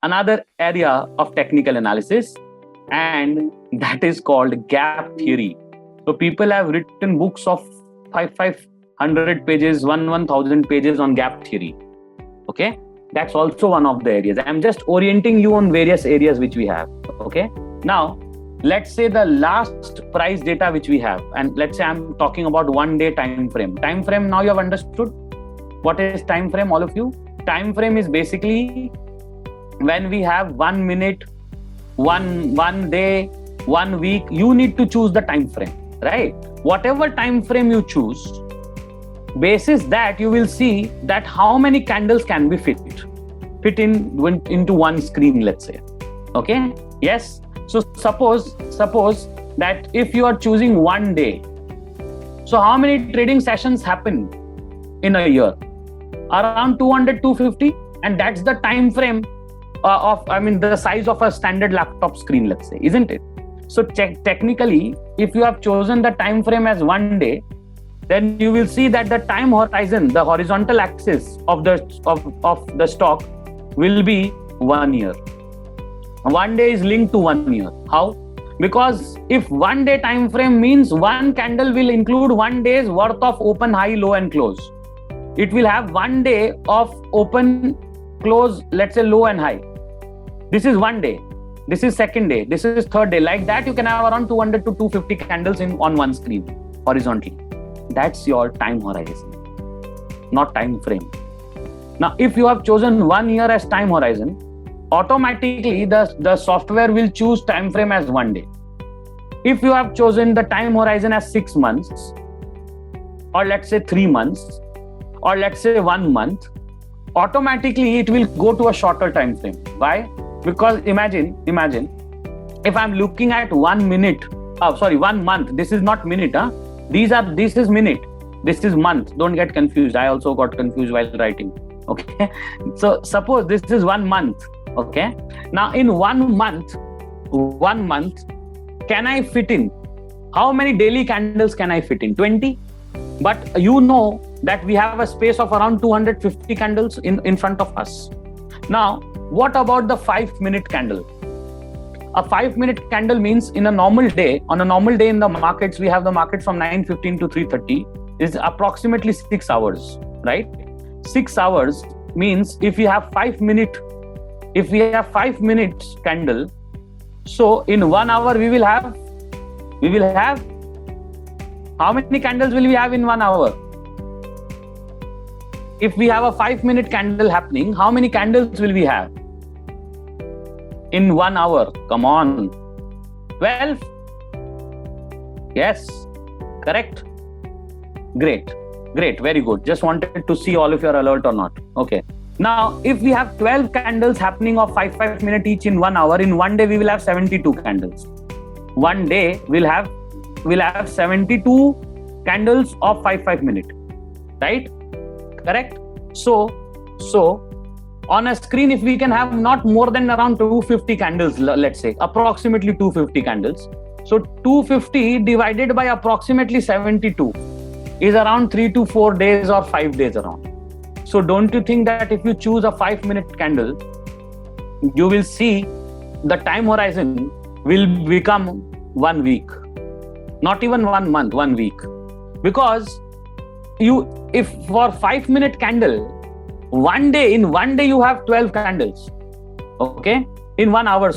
another area of technical analysis, and that is called gap theory. So people have written books of 500 pages, 1000 pages on gap theory. Okay, that's also one of the areas. I'm just orienting you on various areas which we have. Okay, now let's say the last price data which we have, and let's say I'm talking about 1 day time frame. Time frame, now you have understood what is time frame, all of you? Time frame is basically when we have 1 minute, one day, 1 week. You need to choose the time frame, right? Whatever time frame you choose, basis that you will see that how many candles can be fit into one screen, let's say. Okay, yes. So suppose that if you are choosing 1 day, so how many trading sessions happen in a year? Around 200, 250, and that's the time frame the size of a standard laptop screen, let's say, isn't it? So technically, if you have chosen the time frame as 1 day, then you will see that the time horizon, the horizontal axis of the stock will be 1 year. 1 day is linked to 1 year. How? Because if 1 day time frame means one candle will include 1 day's worth of open, high, low, and close. It will have 1 day of open, close, let's say low and high. This is 1 day. This is second day. This is third day. Like that, you can have around 200 to 250 candles on one screen horizontally. That's your time horizon, not time frame. Now, if you have chosen 1 year as time horizon, automatically the software will choose time frame as 1 day. If you have chosen the time horizon as 6 months, or let's say 3 months, or let's say 1 month, automatically it will go to a shorter time frame. Why? Because imagine if I'm looking at 1 minute, 1 month. This is not minute, huh? This is minute, this is month. Don't get confused. I also got confused while writing. Okay, so suppose this is 1 month. Okay, now in 1 month, can I fit in? How many daily candles can I fit in? 20. But you know that we have a space of around 250 candles in front of us. Now, what about the 5-minute candle? A 5-minute candle means on a normal day in the markets, we have the market from 9:15 to 3:30 is approximately 6 hours, right? 6 hours means if we have 5 minutes candle, so in 1 hour we will have how many candles will we have in 1 hour? If we have a 5-minute candle happening, how many candles will we have in 1 hour? Come on, 12. Yes, correct. Great, very good. Just wanted to see all of you are alert or not. Okay. Now, if we have 12 candles happening of 5 minutes each in 1 hour, in 1 day we will have 72 candles. 1 day we'll have 72 candles of 5 minutes, right? Correct. So on a screen, if we can have not more than around 250 candles, let's say approximately 250 candles, so 250 divided by approximately 72 is around 3 to 4 days or 5 days around. So don't you think that if you choose a 5-minute candle, you will see the time horizon will become 1 week, not even 1 month, 1 week. Because if for 5-minute candle, in one day you have 12 candles, okay, in 1 hour,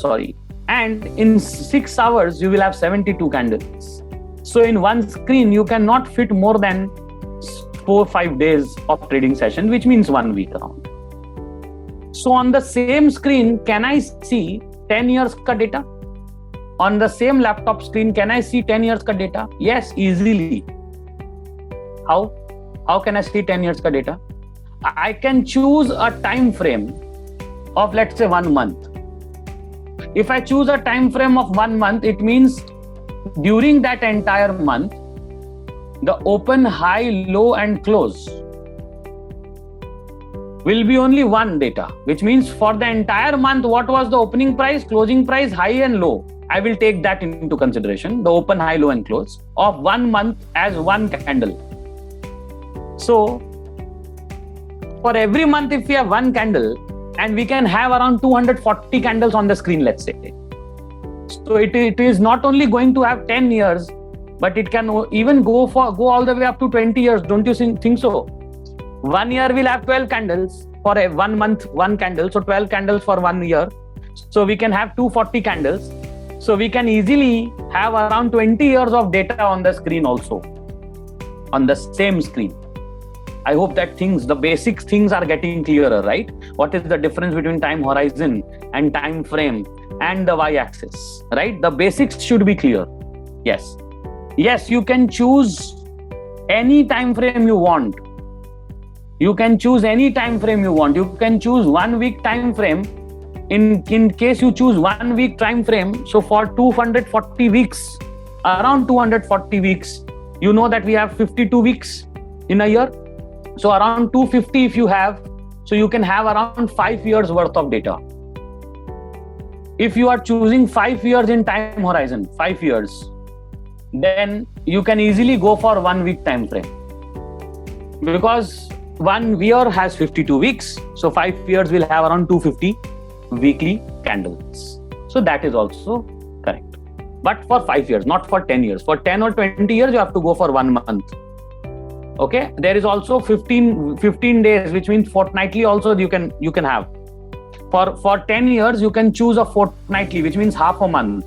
and in 6 hours you will have 72 candles. So in one screen you cannot fit more than 4-5 days of trading session, which means 1 week around. So on the same screen, can I see 10 years ka data? On the same laptop screen, can I see 10 years ka data? Yes, easily. How can I see 10 years ka data? I can choose a time frame of, let's say, 1 month. If I choose a time frame of 1 month, it means during that entire month, the open, high, low, and close will be only one data, which means for the entire month, what was the opening price, closing price, high and low? I will take that into consideration, the open, high, low, and close of 1 month as one candle. So for every month, if we have one candle, and we can have around 240 candles on the screen, let's say. So it is not only going to have 10 years, but it can even go all the way up to 20 years. Don't you think so? 1 year will have 12 candles for 1 month, 1 candle. So 12 candles for 1 year. So we can have 240 candles. So we can easily have around 20 years of data on the screen also, on the same screen. I hope that the basic things are getting clearer, right? What is the difference between time horizon and time frame and the y-axis, right? The basics should be clear. Yes, you can choose any time frame you want. You can choose 1 week time frame. In case you choose 1 week time frame, so for 240 weeks, around 240 weeks, you know that we have 52 weeks in a year. So around 250 if you have, so you can have around 5 years worth of data. If you are choosing 5 years in time horizon, 5 years, then you can easily go for 1 week time frame, because 1 year has 52 weeks. So 5 years will have around 250 weekly candles. So that is also correct. But for 5 years, not for 10 years. For 10 or 20 years, you have to go for 1 month. Okay. There is also 15 days, which means fortnightly also you can have. For 10 years, you can choose a fortnightly, which means half a month.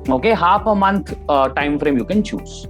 Okay. Half a month time frame you can choose.